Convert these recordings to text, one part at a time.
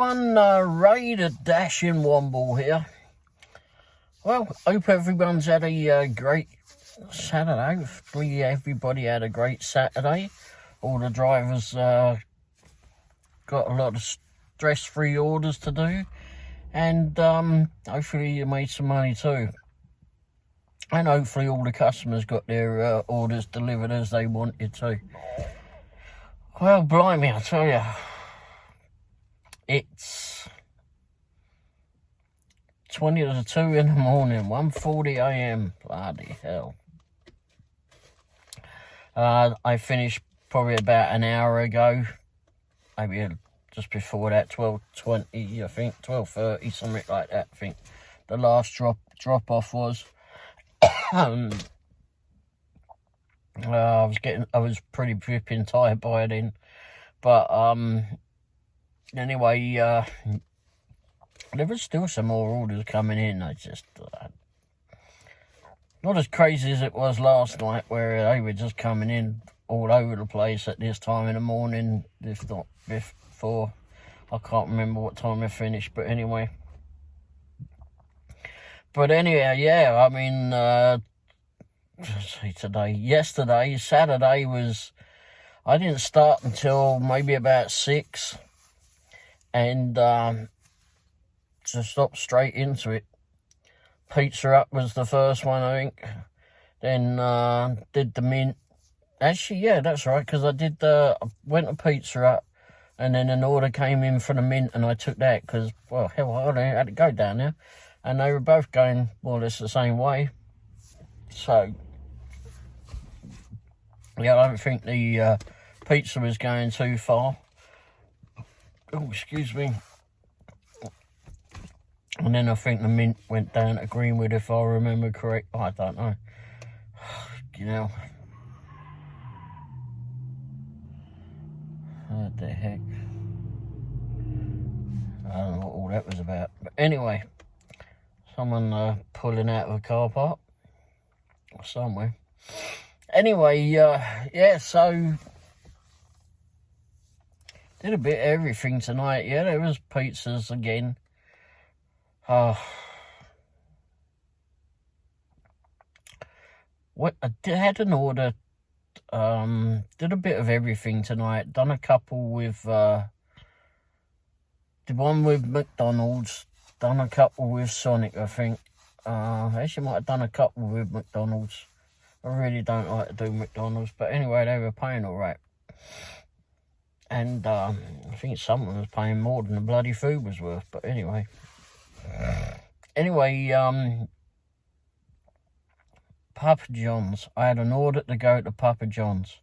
everyone, Ray the Dashing Womble here. Well, hope everyone's had a great Saturday. Hopefully everybody had a great Saturday. All the drivers got a lot of stress-free orders to do. And hopefully you made some money too. And hopefully all the customers got their orders delivered as they wanted to. Well, blimey, I tell you. It's 20 to 2 in the morning, 1:40 a.m. Bloody hell. I finished probably about an hour ago. Maybe just before that, 12:20, I think, 12:30, something like that, I think. The last drop off was. I was pretty dripping tired by then. But, anyway, there was still some more orders coming in. I just not as crazy as it was last night, where they were just coming in all over the place at this time in the morning, if not before. I can't remember what time I finished, but anyway. But anyhow, yeah, I mean, let's see, yesterday, Saturday was, I didn't start until maybe about 6. And just stopped straight into it. Pizza Hut was the first one, I think. Then did the Mint. Actually, yeah, that's right, because I went to Pizza Hut, and then an order came in for the Mint, and I took that, because, well, hell, I had to go down there. And they were both going more or less the same way. So, yeah, I don't think the pizza was going too far. Oh, excuse me. And then I think the Mint went down to Greenwood, if I remember correct. I don't know. You know. What the heck? I don't know what all that was about. But anyway, someone pulling out of a car park. Or somewhere. Anyway, yeah, so did a bit of everything tonight. Yeah, there was pizzas again. What I had an order. Did a bit of everything tonight. Done a couple with did one with McDonald's. Done a couple with Sonic, I think. Actually might have done a couple with McDonald's. I really don't like to do McDonald's, but anyway, they were paying all right. And I think someone was paying more than the bloody food was worth. But anyway. Papa John's. I had an order to go to Papa John's.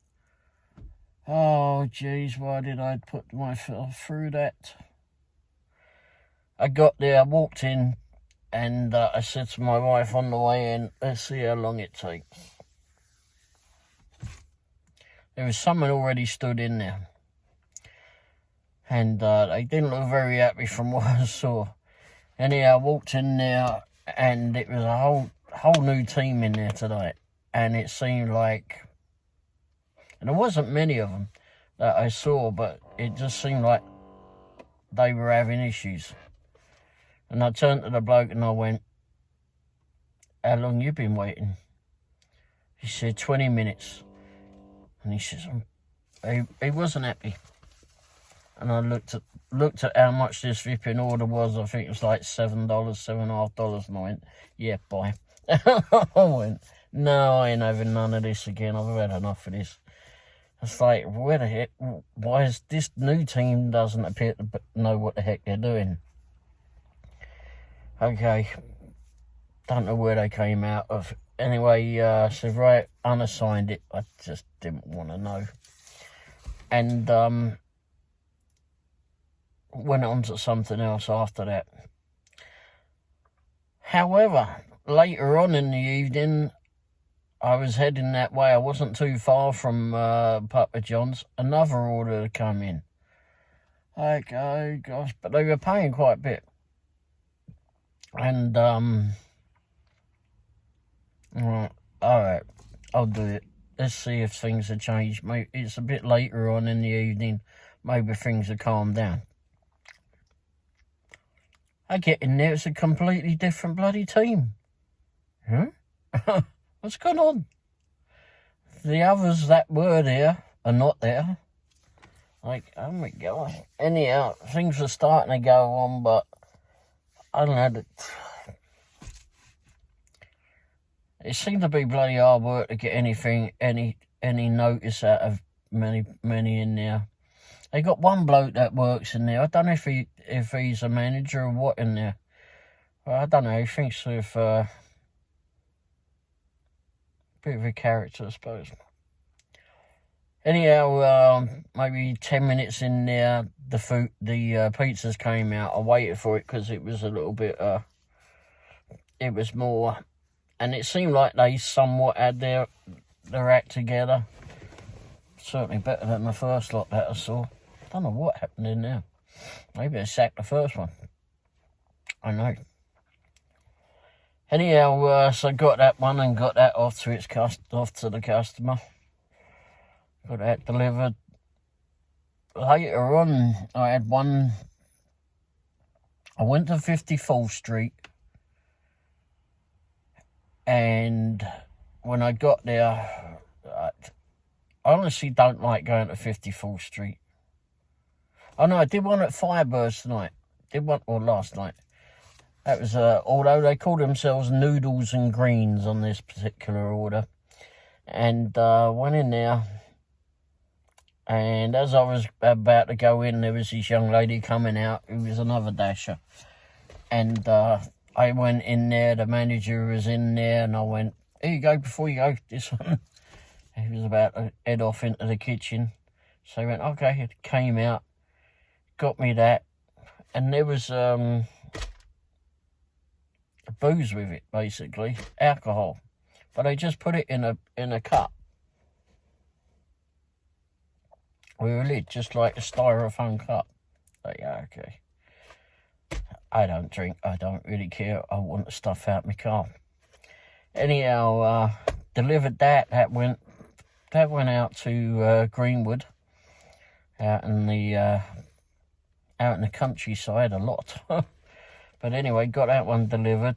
Oh, jeez, why did I put myself through that? I got there, I walked in, and I said to my wife on the way in, let's see how long it takes. There was someone already stood in there. And they didn't look very happy from what I saw. Anyhow, I walked in there, and it was a whole new team in there tonight. And it seemed like, and there wasn't many of them that I saw, but it just seemed like they were having issues. And I turned to the bloke and I went, how long you been waiting? He said, 20 minutes. And he says, he wasn't happy. And I looked at how much this flipping order was. I think it was like $7, $7.50. And I went, yeah, bye. I went, no, I ain't having none of this again. I've had enough of this. It's like, where the heck, why is this new team doesn't appear to know what the heck they're doing? Okay, don't know where they came out of. Anyway, I said, right, unassigned it. I just didn't want to know. And went on to something else after that. However, later on in the evening, I was heading that way. I wasn't too far from Papa John's. Another order had come in. Okay, gosh, but they were paying quite a bit. And, all right, I'll do it. Let's see if things have changed. Maybe it's a bit later on in the evening. Maybe things have calmed down. I get in there, it's a completely different bloody team. Huh? What's going on? The others that were there are not there. Like, oh my God. Anyhow, things are starting to go on, but I don't know. It seemed to be bloody hard work to get any notice out of many in there. They got one bloke that works in there. I don't know if he's a manager or what in there. Well, I don't know. He thinks of a bit of a character, I suppose. Anyhow, maybe 10 minutes in there, the pizzas came out. I waited for it because it was a little bit. It was more, and it seemed like they somewhat had their act together. Certainly better than the first lot that I saw. I don't know what happened in there. Maybe they sacked the first one. I know. Anyhow, so got that one and got that off to the customer. Got that delivered. Later on, I had one. I went to 54th Street, and when I got there, I honestly don't like going to 54th Street. Oh no, I did one at Firebirds tonight. Last night. That was, although they call themselves Noodles and Greens on this particular order. And went in there, and as I was about to go in, there was this young lady coming out who was another dasher. And I went in there, the manager was in there, and I went, here you go, before you go, this one. He was about to head off into the kitchen. So he went, okay, it came out, got me that, and there was booze with it, basically, alcohol. But they just put it in a cup with a lid, just like a styrofoam cup. Like, yeah, okay. I don't drink. I don't really care. I want the stuff out my car. Anyhow, delivered that. That went out to Greenwood, out in the countryside a lot. But anyway, got that one delivered.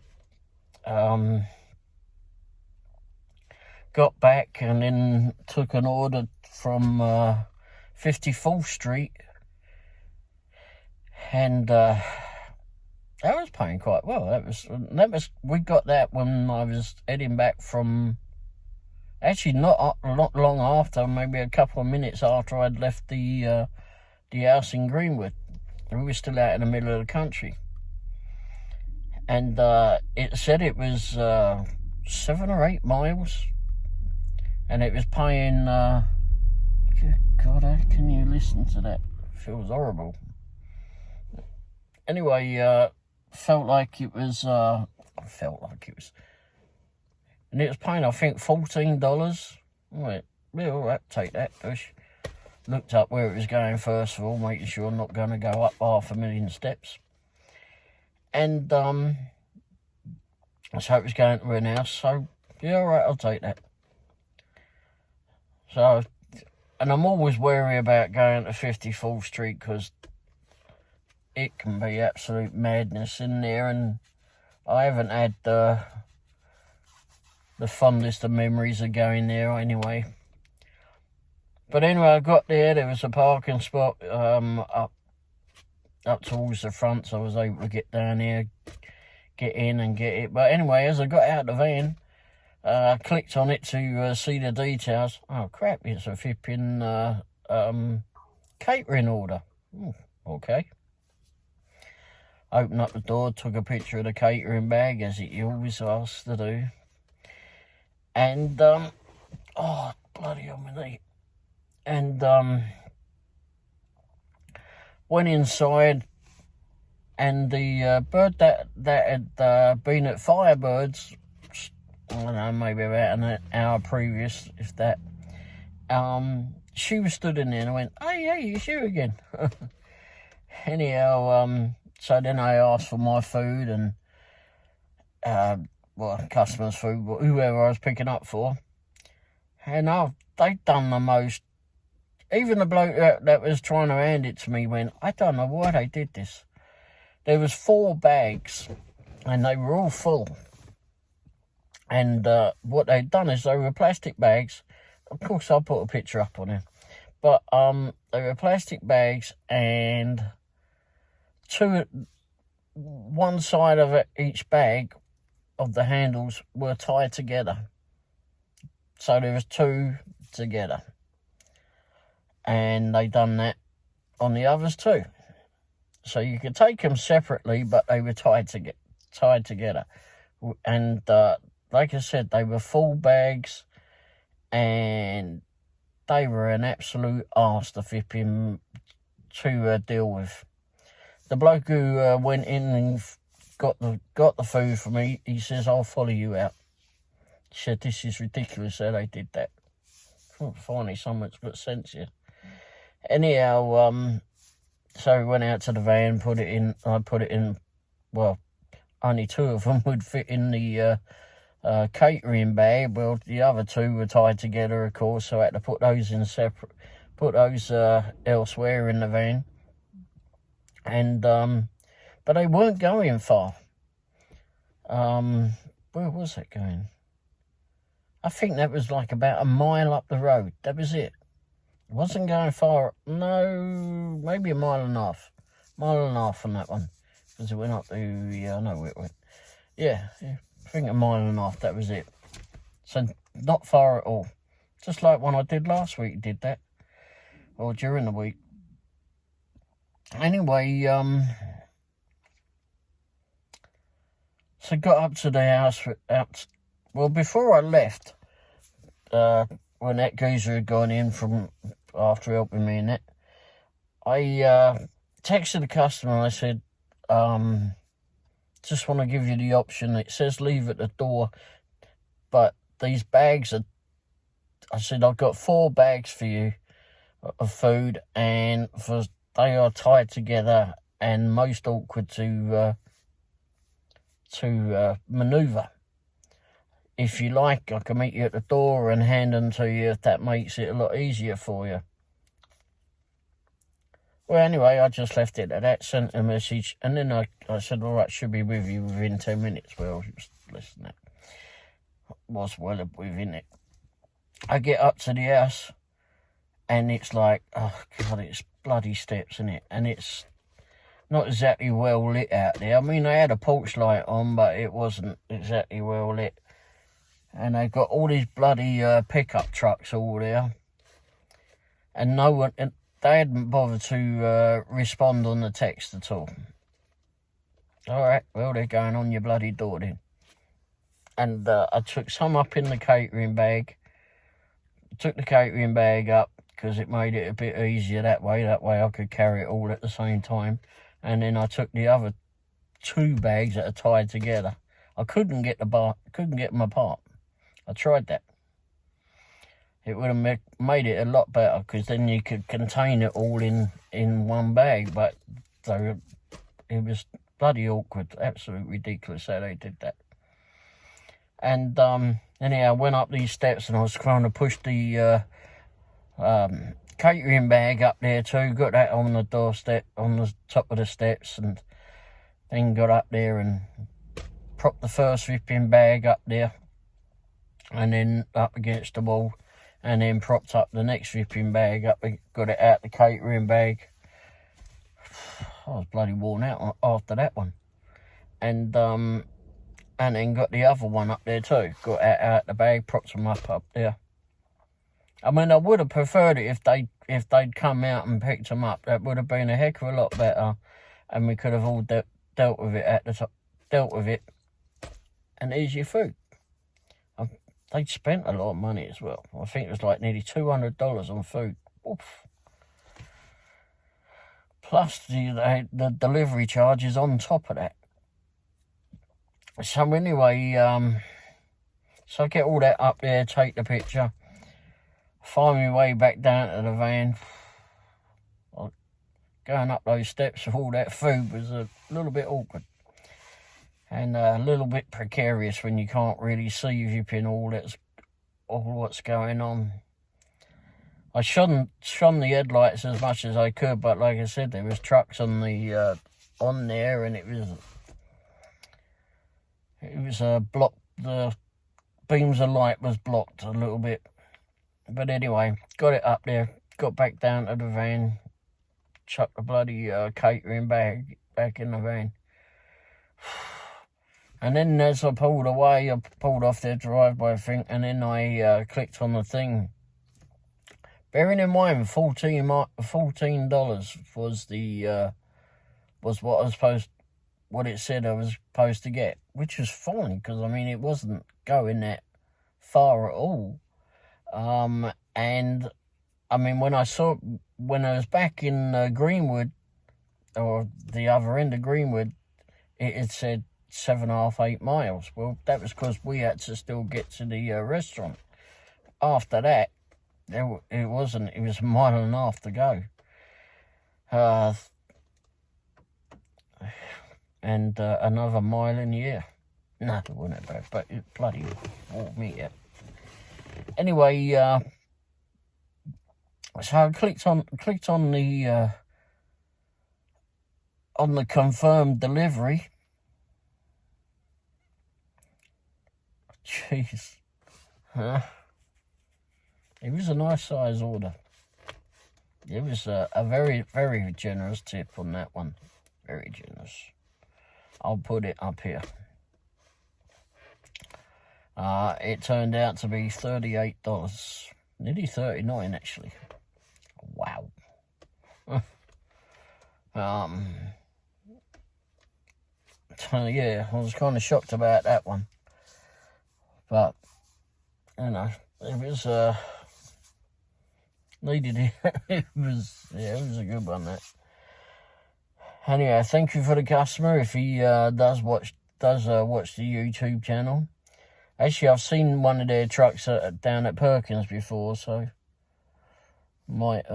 Got back and then took an order from 54th Street, and that was paying quite well. That was we got that when I was heading back from. Actually, not long after, maybe a couple of minutes after I'd left the house in Greenwood. We were still out in the middle of the country. And it said it was 7 or 8 miles. And it was paying, good God, how can you listen to that? It feels horrible. Anyway, felt like it was, and it was paying, I think, $14. I went, yeah, all right, take that, Bush. Looked up where it was going first of all, making sure I'm not going to go up 500,000 steps. And so it was going to an house, so yeah, all right, I'll take that. So, and I'm always wary about going to 54th Street because it can be absolute madness in there, and I haven't had the fondest of memories of going there anyway. But anyway, I got there was a parking spot up towards the front, so I was able to get down there, get in and get it. But anyway, as I got out of the van, I clicked on it to see the details. Oh crap, it's a flipping catering order. Okay. Opened up the door, took a picture of the catering bag, as it always asks to do. And, oh, bloody hell, my knee. And, went inside, and the bird that had been at Firebirds, I don't know, maybe about an hour previous, if that, she was stood in there, and I went, hey, it's you again. Anyhow, so then I asked for my food and, customers' food, whoever I was picking up for. And they'd done the most. Even the bloke that was trying to hand it to me went, I don't know why they did this. there was 4 bags, and they were all full. And what they'd done is they were plastic bags. Of course, I'll put a picture up on it. But they were plastic bags, and one side of each bag of the handles were tied together. So there was 2 together. And they done that on the others too. So you could take them separately, but they were tied together. And like I said, they were full bags, and they were an absolute arse to deal with. The bloke who went in and got the food for me, he says, "I'll follow you out." He said, "This is ridiculous how they did that." Finally, someone's put sense here. Anyhow, so we went out to the van, put it in. I put it in. Well, only 2 of them would fit in the catering bag. Well, the other 2 were tied together, of course, so I had to put those in separate. Put those elsewhere in the van. And but they weren't going far. Where was it going? I think that was like about a mile up the road. That was it. It wasn't going far. No, maybe a mile and a half. Mile and a half on that one. Because it went up to, yeah, I know where it went. Yeah, I think a mile and a half, that was it. So not far at all. Just like when I did last week, did that. Or during the week. Anyway, so got up to the house. Well, before I left, when that geezer had gone in from after helping me in that, I texted the customer and I said, just want to give you the option. It says leave at the door, but these bags are, I said, I've got 4 bags for you of food, and they are tied together and most awkward to manoeuvre. If you like, I can meet you at the door and hand them to you if that makes it a lot easier for you. Well, anyway, I just left it at that, sent a message, and then I said, all right, should be with you within 10 minutes. Well, listen, that was well within it. I get up to the house, and it's like, oh, God, it's bloody steps, isn't it? And it's not exactly well lit out there. I mean, they had a porch light on, but it wasn't exactly well lit. And they've got all these bloody pickup trucks all there. And no one, and they hadn't bothered to respond on the text at all. All right, well, they're going on your bloody door then. And I took some up in the catering bag. Took the catering bag up because it made it a bit easier that way. That way I could carry it all at the same time. And then I took the other 2 bags that are tied together. I couldn't get them apart. I tried that. It would have made it a lot better, because then you could contain it all in one bag. But it was bloody awkward, absolutely ridiculous how they did that. And anyhow, I went up these steps and I was trying to push the catering bag up there too. Got that on the doorstep, on the top of the steps, and then got up there and propped the first flipping bag up there, and then up against the wall, and then propped up the next flipping bag up. Got it out the catering bag. I was bloody worn out after that one, and then got the other one up there too. Got out the bag, propped them up there. I mean, I would have preferred it if they'd come out and picked them up. That would have been a heck of a lot better, and we could have all dealt with it at the top. Dealt with it, and here's your food. They'd spent a lot of money as well. I think it was like nearly $200 on food. Oof. Plus the delivery charges on top of that. So anyway, so I get all that up there, take the picture, find my way back down to the van. Going up those steps with all that food was a little bit awkward. And a little bit precarious when you can't really see viewing all what's going on. I shone the headlights as much as I could, but like I said, there was trucks on the on there, and it was blocked. The beams of light was blocked a little bit, but anyway, got it up there, got back down to the van, chucked the bloody catering bag back in the van. And then as I pulled away, I pulled off their driveway, I think, and then I clicked on the thing. Bearing in mind, $14 was what it said I was supposed to get, which was fine, because I mean it wasn't going that far at all. And I mean when I was back in Greenwood, or the other end of Greenwood, it had said 7.5, 8 miles. Well, that was because we had to still get to the restaurant. After that, it was a mile and a half to go. And another mile in the air. No, it wasn't bad, but it bloody wore me out. Anyway, so I clicked on the confirmed delivery. Jeez. It was a nice size order. It was a very, very generous tip on that one. Very generous. I'll put it up here. It turned out to be $38. Nearly $39 actually. Wow. So yeah, I was kind of shocked about that one. But, you know, it was, needed it. It was a good one, that. Anyway, thank you for the customer, if he does watch the YouTube channel. Actually, I've seen one of their trucks down at Perkins before, so might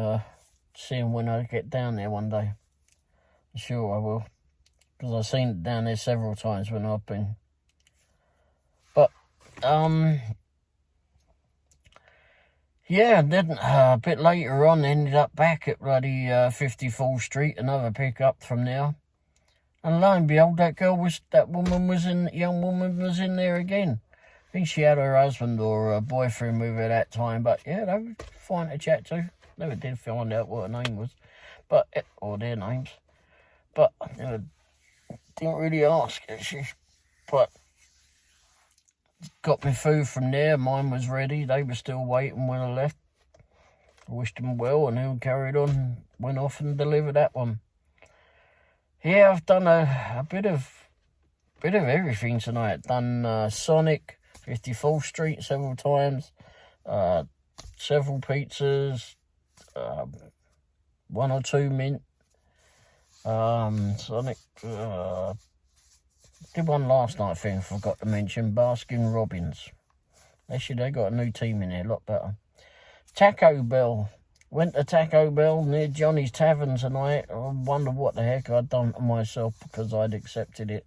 see him when I get down there one day. Sure I will, because I've seen it down there several times when I've been. But yeah, then a bit later on, ended up back at bloody 54th Street, another pickup from there. And lo and behold, young woman was in there again. I think she had her husband or a boyfriend with her that time, but yeah, they were fine to chat to. Never did find out what her name was, or their names. But didn't really ask, actually. But got me food from there. Mine was ready. They were still waiting when I left. I wished them well, and they carried on. Went off and delivered that one. Yeah, I've done a bit of everything tonight. Done Sonic, 54th Street several times. Several pizzas. 1 or 2 mint. Sonic. Did one last night, I think, I forgot to mention. Baskin Robbins. Actually, they got a new team in there, a lot better. Taco Bell. Went to Taco Bell near Johnny's Tavern tonight. I wonder what the heck I'd done to myself because I'd accepted it.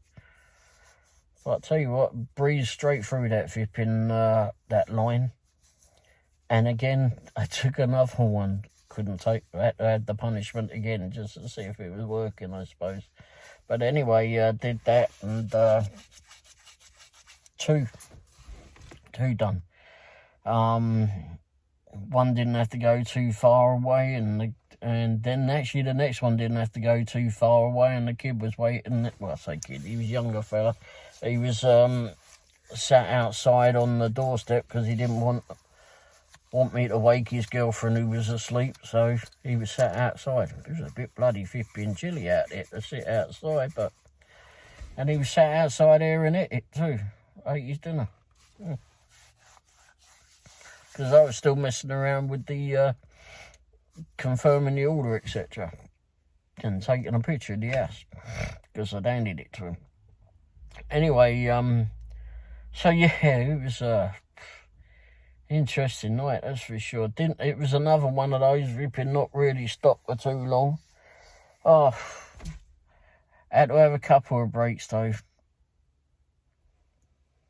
But I tell you what, breezed straight through that flipping, that line. And again, I took another one. Couldn't take, I had the punishment again just to see if it was working, I suppose. But anyway, did that, and two done. One didn't have to go too far away, and then actually the next one didn't have to go too far away, and the kid was waiting. Well, I say kid, he was a younger fella. He was sat outside on the doorstep because he didn't want me to wake his girlfriend who was asleep, so he was sat outside. It was a bit bloody flipping chilly out there to sit outside, and he was sat outside there and ate it too. Ate his dinner. Because I was still messing around with the confirming the order, etc. And taking a picture of the house, because I'd handed it to him. Anyway, so yeah, it was interesting night, that's for sure. It was another one of those ripping, not really stopped for too long. Oh, had to have a couple of breaks though.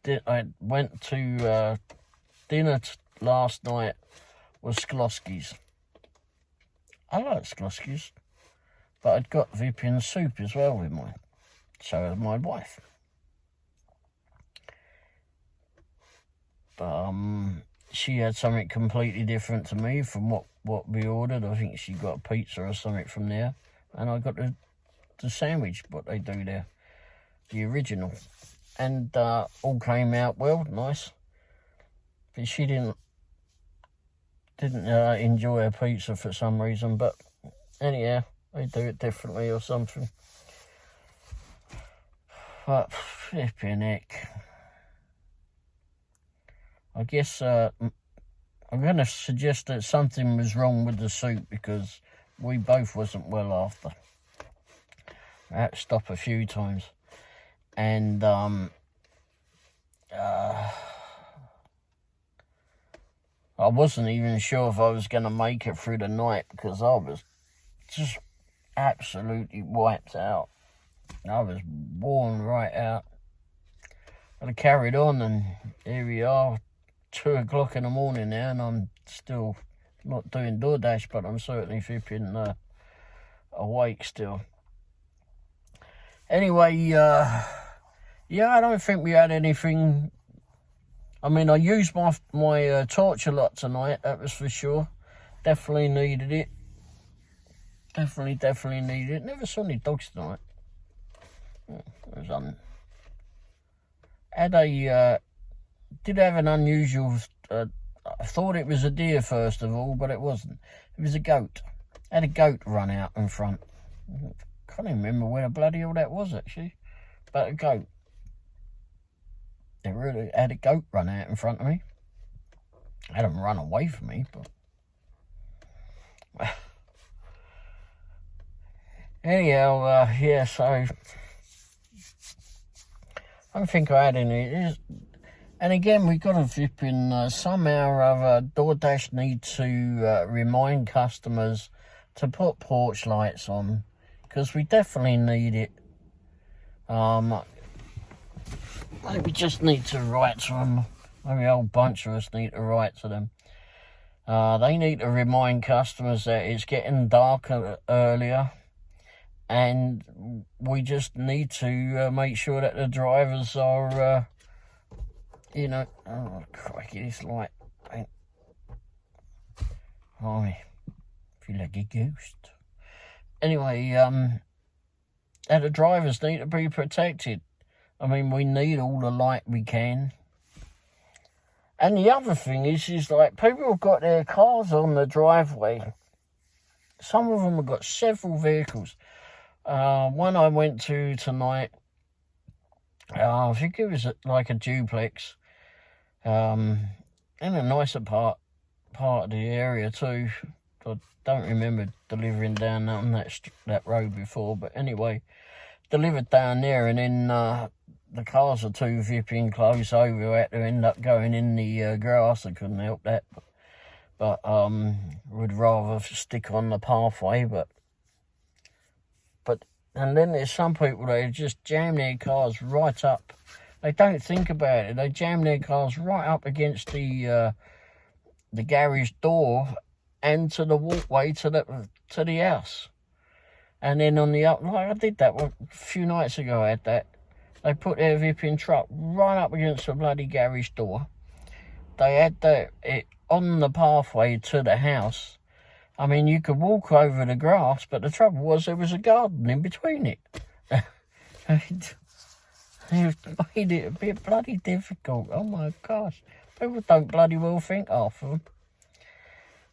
I went to dinner last night was Skloski's. I like Skloski's. But I'd got Vipian soup as well with mine. So had my wife. She had something completely different to me from what we ordered. I think she got a pizza or something from there. And I got the sandwich, what they do there. The original. And all came out well, nice. But she didn't enjoy her pizza for some reason. But anyhow, they do it differently or something. But flipping heck. I guess I'm going to suggest that something was wrong with the soup because we both wasn't well after. I had to stop a few times. And I wasn't even sure if I was going to make it through the night because I was just absolutely wiped out. I was worn right out. But I carried on, and here we are, 2 o'clock in the morning now, and I'm still not doing DoorDash, but I'm certainly flipping awake still. Anyway, yeah, I don't think we had anything. I mean, I used my torch a lot tonight, that was for sure. Definitely needed it. Definitely needed it. Never saw any dogs tonight. It was did have an unusual. I thought it was a deer first of all, but it wasn't. It was a goat. Had a goat run out in front. Can't even remember where the bloody hell that was actually, but a goat. They really had a goat run out in front of me. Had them run away from me, but anyhow, yeah. So I don't think I had any. And again, we got to flip in somehow or other. DoorDash need to remind customers to put porch lights on because we definitely need it. Maybe just need to write to them. Maybe a whole bunch of us need to write to them. They need to remind customers that it's getting darker earlier, and we just need to make sure that the drivers are. Oh crikey, this light ain't. I feel like a ghost. Anyway, that the drivers need to be protected. I mean, we need all the light we can. And the other thing is like people have got their cars on the driveway. Some of them have got several vehicles. One I went to tonight, I think it was like a duplex. In a nicer part of the area too. I don't remember delivering down on that road before, but anyway, delivered down there, and then the cars are too flipping close over. I had to end up going in the grass. I couldn't help that, but would rather stick on the pathway. But and then there's some people that just jam their cars right up. They don't think about it. They jam their cars right up against the garage door and to the walkway to the house. And then on the up, like I did that a few nights ago. I had that. They put their Vipian truck right up against the bloody garage door. They had it on the pathway to the house. I mean, you could walk over the grass, but the trouble was there was a garden in between it. It made it a bit bloody difficult. Oh my gosh. People don't bloody well think half of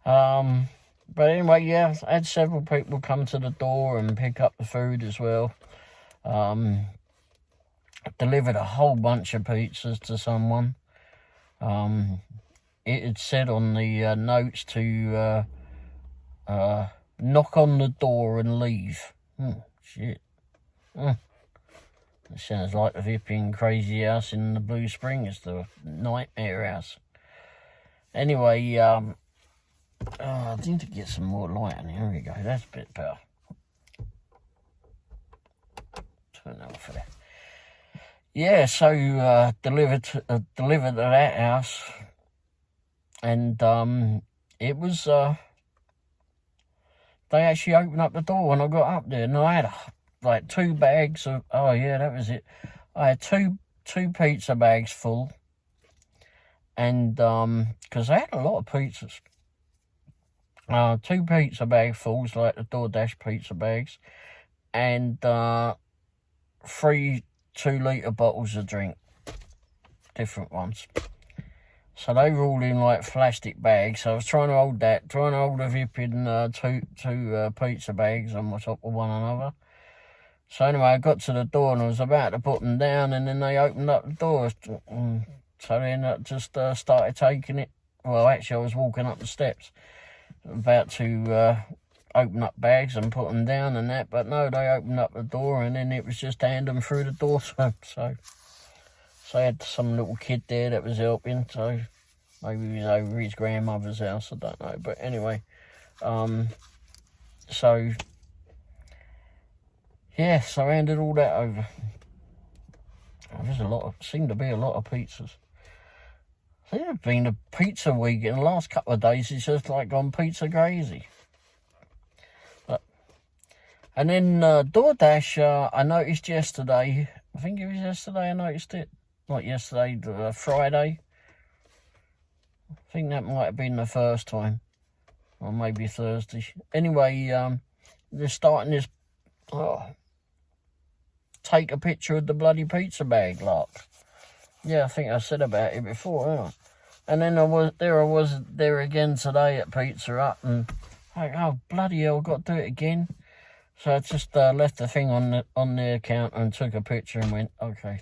them. But anyway, yeah, I had several people come to the door and pick up the food as well. Delivered a whole bunch of pizzas to someone. It had said on the notes to knock on the door and leave. Shit. It sounds like the Vipian crazy house in the Blue Springs, the nightmare house. Anyway, I need to get some more light in here. Here we go. That's a bit better. Turn that off there. Yeah, so delivered to that house, and it was. they actually opened up the door when I got up there, and I had like 2 bags of, oh yeah, that was it. I had two pizza bags full, and because I had a lot of pizzas. 2 pizza bag fulls, like the DoorDash pizza bags, and 3 2-litre bottles of drink, different ones. So they were all in like plastic bags. So I was trying to hold the Vipping two pizza bags on top of one another. So anyway, I got to the door and I was about to put them down, and then they opened up the door. So then I just started taking it. Well, actually, I was walking up the steps, about to open up bags and put them down and that, but no, they opened up the door, and then it was just hand them through the door. So I had some little kid there that was helping, so maybe he was over his grandmother's house, I don't know. But anyway, so yeah, so I handed all that over. There's seemed to be a lot of pizzas. I think it's been a pizza week in the last couple of days. It's just like gone pizza crazy. And then DoorDash, I noticed yesterday, I think it was yesterday I noticed it. Not yesterday, Friday. I think that might have been the first time. Or maybe Thursday. Anyway, they're starting this, take a picture of the bloody pizza bag lot. Yeah, I think I said about it before, haven't I? And then I was there again today at Pizza Hut, and like, oh bloody hell, I've got to do it again. So I just left the thing on the counter and took a picture and went, okay.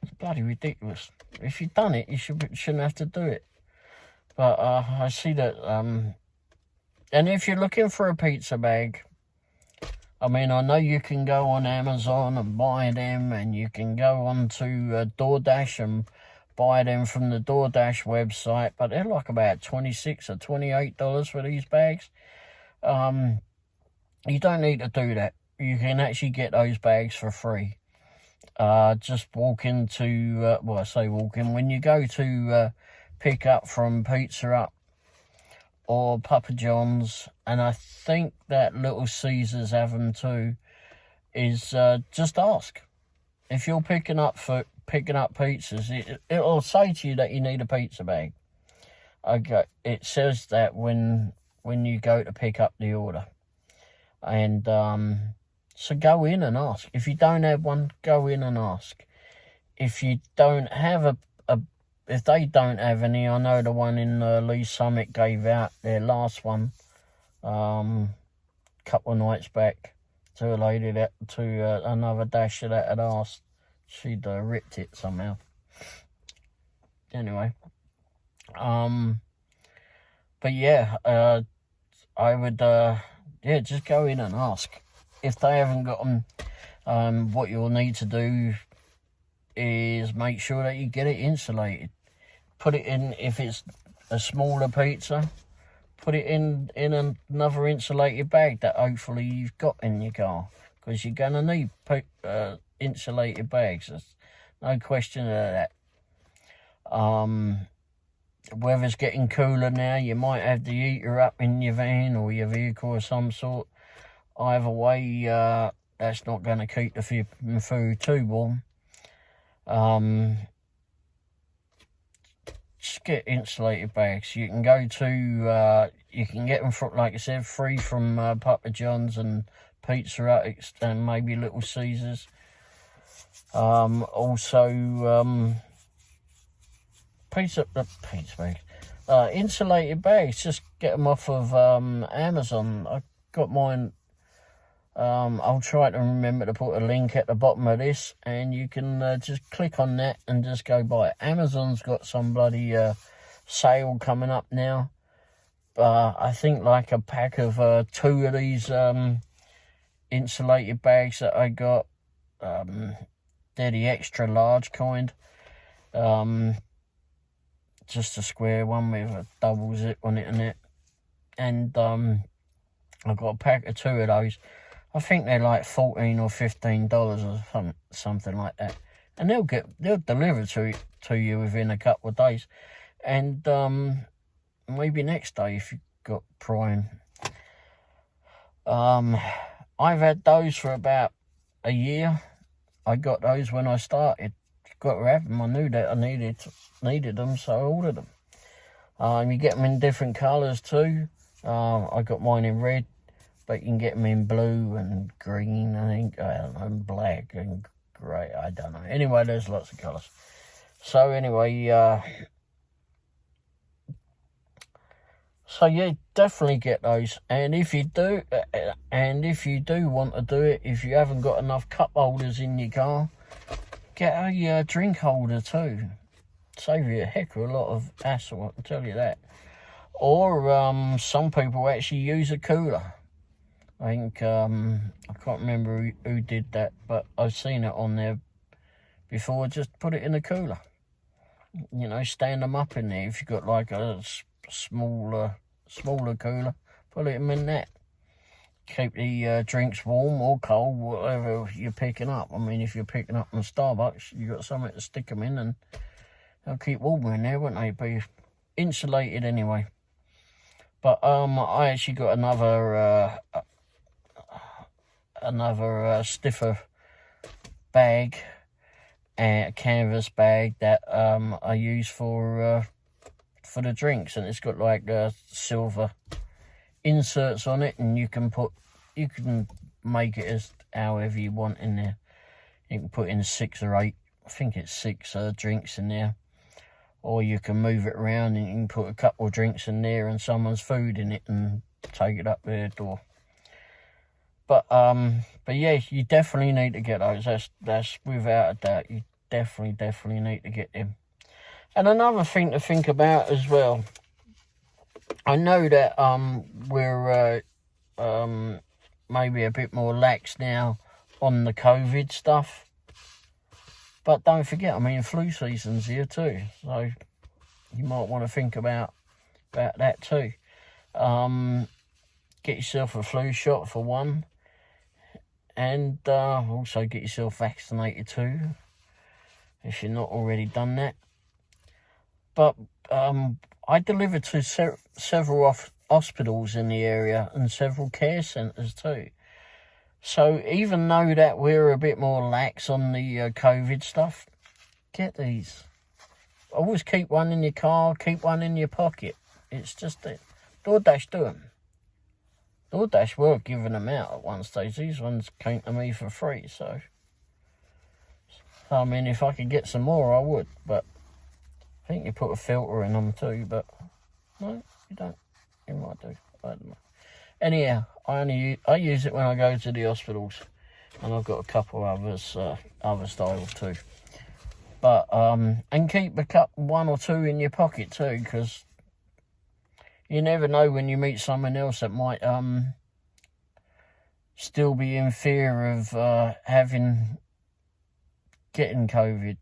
It's bloody ridiculous. If you've done it, you shouldn't have to do it. But I see that, and if you're looking for a pizza bag, I mean, I know you can go on Amazon and buy them, and you can go on to DoorDash and buy them from the DoorDash website, but they're like about $26 or $28 for these bags. You don't need to do that. You can actually get those bags for free. Just walk into, well, I say walk in, when you go to pick up from Pizza Hut or Papa John's, and I think that Little Caesars have them too, is just ask. If you're picking up pizzas, it'll say to you that you need a pizza bag. Okay, it says that when you go to pick up the order. And so go in and ask. If you don't have one, go in and ask. If you don't have if they don't have any, I know the one in Lee Summit gave out their last one couple of nights back to a lady another dasher that had asked. She'd ripped it somehow. Anyway, but yeah, I would just go in and ask. If they haven't got them, what you'll need to do is make sure that you get it insulated. Put it in, if it's a smaller pizza, put it in another insulated bag that hopefully you've got in your car, because you're going to need insulated bags. There's no question of that. Weather's getting cooler now. You might have the heater up in your van or your vehicle of some sort. Either way, that's not going to keep the food too warm. Just get insulated bags. You can go to, you can get them from, like I said, free from Papa John's and Pizza Hut and maybe Little Caesars. Also, pizza bags. Insulated bags, just get them off of Amazon. I got mine. I'll try to remember to put a link at the bottom of this, and you can just click on that and just go buy it. Amazon's got some bloody sale coming up now. I think like a pack of 2 of these insulated bags that I got. They're the extra large kind. Just a square one with a double zip on it and that. And I've got a pack of 2 of those. I think they're like $14 or $15 or something like that. And they'll deliver to you within a couple of days. And maybe next day if you've got Prime. I've had those for about a year. I got those when I started. Got to have them. I knew that I needed them, so I ordered them. You get them in different colours too. I got mine in red, but you can get them in blue and green, I think, I don't know, and black and grey, I don't know. Anyway, there's lots of colours. So anyway, so yeah, definitely get those. And if you do want to do it, if you haven't got enough cup holders in your car, get a drink holder too. Save you a heck of a lot of hassle, I can tell you that. Or some people actually use a cooler. I think, I can't remember who did that, but I've seen it on there before. Just put it in a cooler. You know, stand them up in there. If you've got like a smaller cooler, put them in that. Keep the drinks warm or cold, whatever you're picking up. I mean, if you're picking up from Starbucks, you've got something to stick them in and they'll keep warm in there, won't they? Be insulated anyway. But I actually got another stiffer bag, a canvas bag that I use for the drinks, and it's got like silver inserts on it, and you can make it as however you want in there. You can put in 6 or 8, I think it's 6 drinks in there, or you can move it around and you can put a couple of drinks in there and someone's food in it and take it up their door. But yeah, you definitely need to get those. That's without a doubt. You definitely need to get them. And another thing to think about as well, I know that we're maybe a bit more lax now on the COVID stuff, but don't forget, I mean, flu season's here too, so you might want to think about that too. Get yourself a flu shot for one, and also get yourself vaccinated too, if you're not already done that. But I deliver to several hospitals in the area and several care centres too. So even though that we're a bit more lax on the COVID stuff, get these. Always keep one in your car, keep one in your pocket. It's just that DoorDash do them. DoorDash were giving them out at one stage. These ones came to me for free, so I mean, if I could get some more, I would, but I think you put a filter in them too, but no, you don't. You might do. I don't know. Anyhow, I use it when I go to the hospitals, and I've got a couple others, other styles too. But and keep one or two in your pocket too, because you never know when you meet someone else that might still be in fear of getting COVID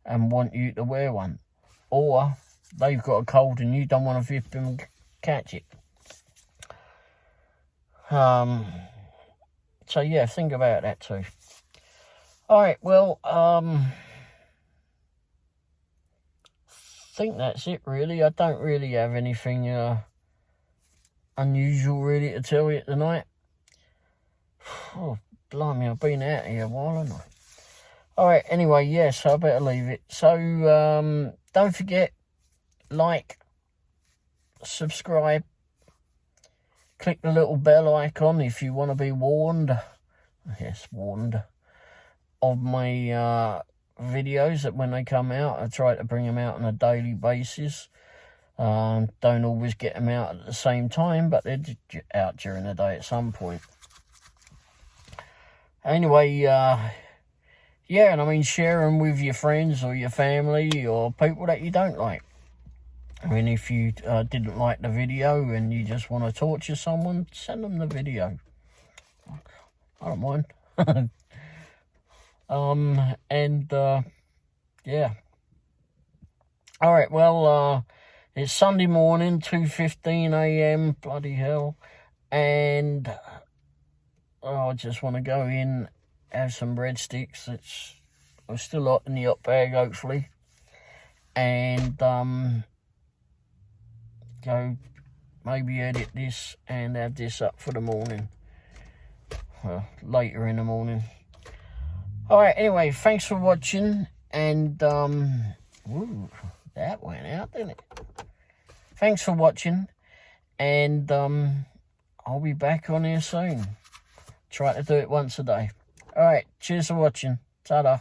and want you to wear one. Or they've got a cold and you don't want to flip them catch it. So yeah, think about that too. Alright, well, think that's it really. I don't really have anything unusual really to tell you tonight. Oh, blimey, I've been out here a while, haven't I? Alright, anyway, yes, I better leave it. So, don't forget, like, subscribe, click the little bell icon if you want to be warned, of my videos that when they come out. I try to bring them out on a daily basis. Don't always get them out at the same time, but they're out during the day at some point. Anyway, yeah, and I mean, share them with your friends or your family or people that you don't like. I mean, if you didn't like the video and you just want to torture someone, send them the video. I don't mind. Yeah. Alright, well, it's Sunday morning, 2:15 a.m, bloody hell, and I just want to go in, have some breadsticks. I'm still hot in the hot bag, hopefully, and go maybe edit this and have this up for the morning. later in the morning. Alright, anyway, thanks for watching, and, ooh, that went out, didn't it? Thanks for watching, and, I'll be back on here soon. Try to do it once a day. Alright, cheers for watching. Ta-da.